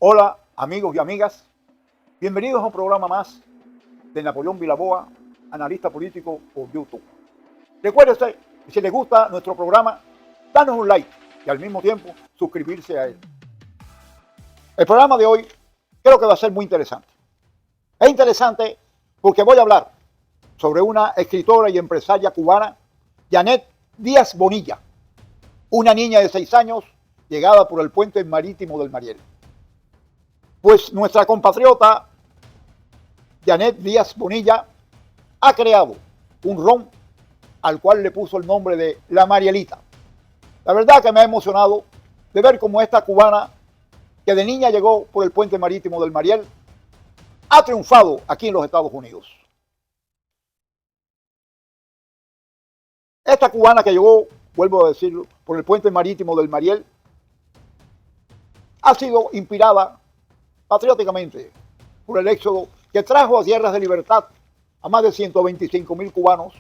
Hola amigos y amigas, bienvenidos a un programa más de Napoleón Vilaboa, analista político por YouTube. Recuérdense que si les gusta nuestro programa, danos un like y al mismo tiempo suscribirse a él. El programa de hoy creo que va a ser muy interesante. Es interesante porque voy a hablar sobre una escritora y empresaria cubana, Janet Díaz Bonilla, una niña de 6 años llegada por el puente marítimo del Mariel. Pues nuestra compatriota Janet Díaz Bonilla ha creado un ron al cual le puso el nombre de La Marielita. La verdad que me ha emocionado de ver cómo esta cubana, que de niña llegó por el puente marítimo del Mariel, ha triunfado aquí en los Estados Unidos. Esta cubana que llegó, vuelvo a decirlo, por el puente marítimo del Mariel, ha sido inspirada patrióticamente por el éxodo que trajo a tierras de libertad a más de 125,000 cubanos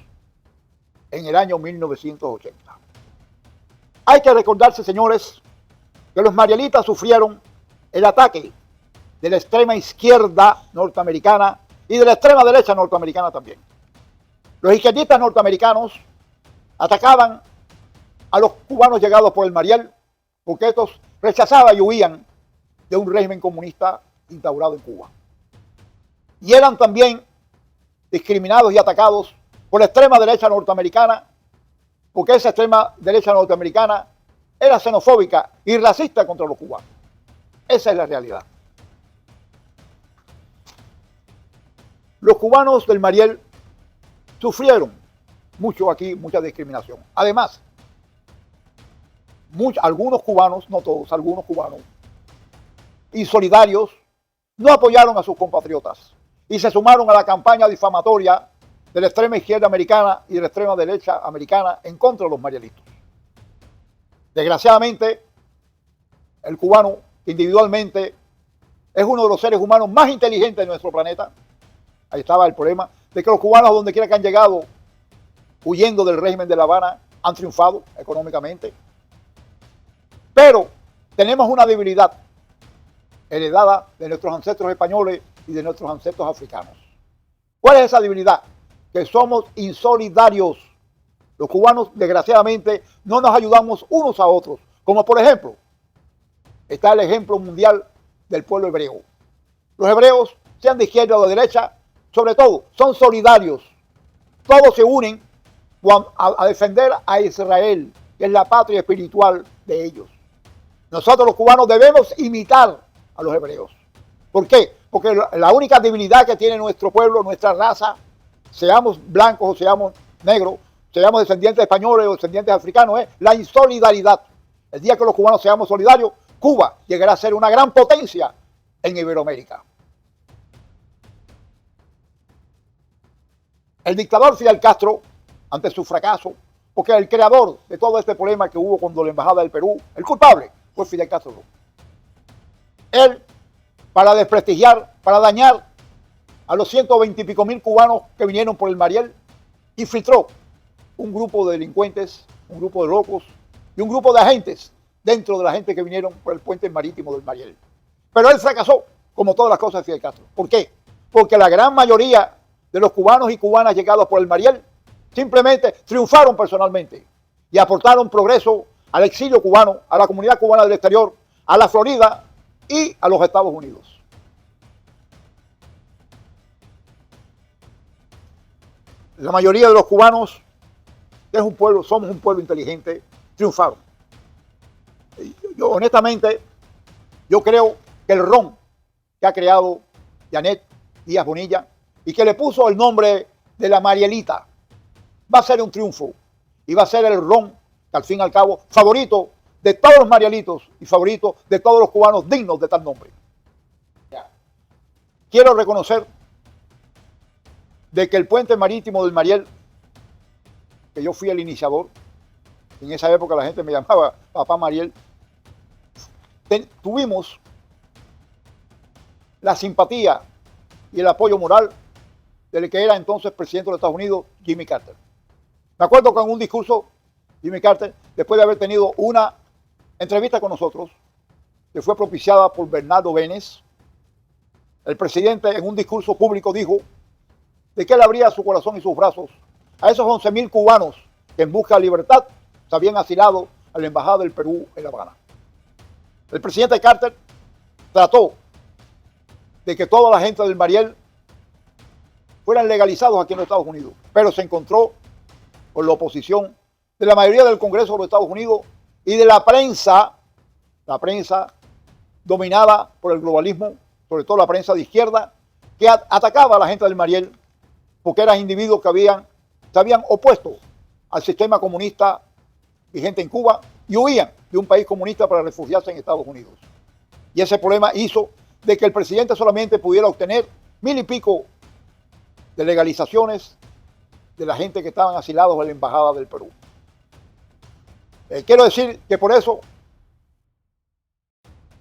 en el año 1980. Hay que recordarse, señores, que los marielitas sufrieron el ataque de la extrema izquierda norteamericana y de la extrema derecha norteamericana también. Los izquierdistas norteamericanos atacaban a los cubanos llegados por el Mariel porque estos rechazaban y huían de un régimen comunista instaurado en Cuba. Y eran también discriminados y atacados por la extrema derecha norteamericana, porque esa extrema derecha norteamericana era xenofóbica y racista contra los cubanos. Esa es la realidad. Los cubanos del Mariel sufrieron mucho aquí, mucha discriminación. Además, algunos cubanos, no todos, algunos cubanos, y solidarios, no apoyaron a sus compatriotas y se sumaron a la campaña difamatoria de la extrema izquierda americana y de la extrema derecha americana en contra de los marielitos. Desgraciadamente, el cubano individualmente es uno de los seres humanos más inteligentes de nuestro planeta. Ahí estaba el problema de que los cubanos, donde quiera que han llegado, huyendo del régimen de La Habana, han triunfado económicamente. Pero tenemos una debilidad heredada de nuestros ancestros españoles y de nuestros ancestros africanos. ¿Cuál es esa debilidad? Que somos insolidarios. Los cubanos, desgraciadamente, no nos ayudamos unos a otros. Como por ejemplo, está el ejemplo mundial del pueblo hebreo. Los hebreos, sean de izquierda o de derecha, sobre todo, son solidarios. Todos se unen a defender a Israel, que es la patria espiritual de ellos. Nosotros los cubanos debemos imitar a los hebreos. ¿Por qué? Porque la única debilidad que tiene nuestro pueblo, nuestra raza, seamos blancos o seamos negros, seamos descendientes españoles o descendientes africanos, es la insolidaridad. El día que los cubanos seamos solidarios, Cuba llegará a ser una gran potencia en Iberoamérica. El dictador Fidel Castro, ante su fracaso, porque el creador de todo este problema que hubo cuando la embajada del Perú, el culpable fue Fidel Castro. Él, para desprestigiar, para dañar a los 120 y pico mil cubanos que vinieron por el Mariel, infiltró un grupo de delincuentes, un grupo de locos y un grupo de agentes dentro de la gente que vinieron por el puente marítimo del Mariel. Pero él fracasó, como todas las cosas de Fidel Castro. ¿Por qué? Porque la gran mayoría de los cubanos y cubanas llegados por el Mariel simplemente triunfaron personalmente y aportaron progreso al exilio cubano, a la comunidad cubana del exterior, a la Florida y a los Estados Unidos. La mayoría de los cubanos, que es un pueblo, somos un pueblo inteligente, triunfaron. Yo honestamente, yo creo que el ron que ha creado Janet Díaz Bonilla y que le puso el nombre de La Marielita va a ser un triunfo y va a ser el ron que al fin y al cabo favorito de todos los marielitos y favorito de todos los cubanos dignos de tal nombre. Quiero reconocer de que el puente marítimo del Mariel, que yo fui el iniciador, en esa época la gente me llamaba Papá Mariel, tuvimos la simpatía y el apoyo moral del que era entonces presidente de los Estados Unidos, Jimmy Carter. Me acuerdo que en un discurso, Jimmy Carter, después de haber tenido una entrevista con nosotros, que fue propiciada por Bernardo Bénez, el presidente en un discurso público dijo de que él abría su corazón y sus brazos a esos 11.000 cubanos que en busca de libertad se habían asilado a la Embajada del Perú en La Habana. El presidente Carter trató de que toda la gente del Mariel fueran legalizados aquí en los Estados Unidos, pero se encontró con la oposición de la mayoría del Congreso de los Estados Unidos y de la prensa dominada por el globalismo, sobre todo la prensa de izquierda, que atacaba a la gente del Mariel porque eran individuos que se habían opuesto al sistema comunista vigente en Cuba y huían de un país comunista para refugiarse en Estados Unidos. Y ese problema hizo de que el presidente solamente pudiera obtener 1.000 y pico de legalizaciones de la gente que estaban asilados en la Embajada del Perú. Quiero decir que por eso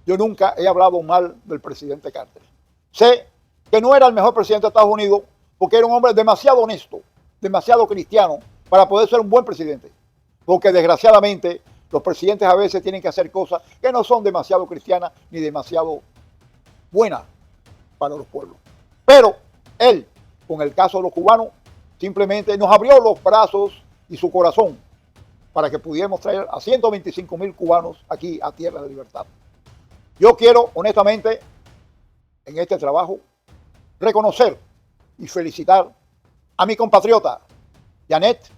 yo nunca he hablado mal del presidente Carter. Sé que no era el mejor presidente de Estados Unidos porque era un hombre demasiado honesto, demasiado cristiano para poder ser un buen presidente. Porque desgraciadamente los presidentes a veces tienen que hacer cosas que no son demasiado cristianas ni demasiado buenas para los pueblos. Pero él, con el caso de los cubanos, simplemente nos abrió los brazos y su corazón para que pudiéramos traer a 125.000 cubanos aquí a Tierra de Libertad. Yo quiero, honestamente, en este trabajo, reconocer y felicitar a mi compatriota, Janet,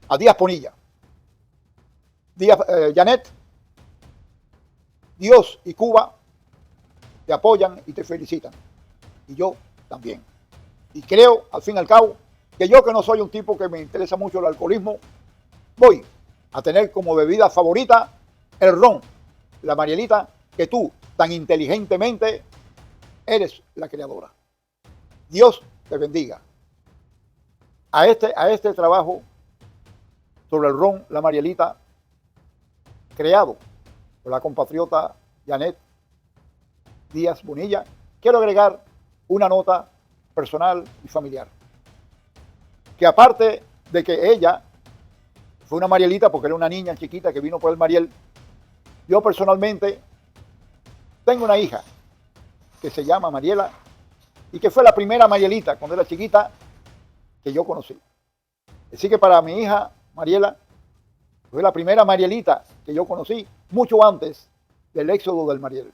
a Díaz Bonilla. Janet, Dios y Cuba te apoyan y te felicitan. Y yo también. Y creo, al fin y al cabo, que yo, que no soy un tipo que me interesa mucho el alcoholismo, voy a tener como bebida favorita el ron, la Marielita, que tú tan inteligentemente eres la creadora. Dios te bendiga. A este trabajo sobre el ron, la Marielita, creado por la compatriota Janet Díaz Bonilla, quiero agregar una nota personal y familiar. Que aparte de que ella fue una Marielita porque era una niña chiquita que vino por el Mariel, yo personalmente tengo una hija que se llama Mariela y que fue la primera Marielita cuando era chiquita que yo conocí. Así que para mi hija Mariela fue la primera Marielita que yo conocí mucho antes del éxodo del Mariel.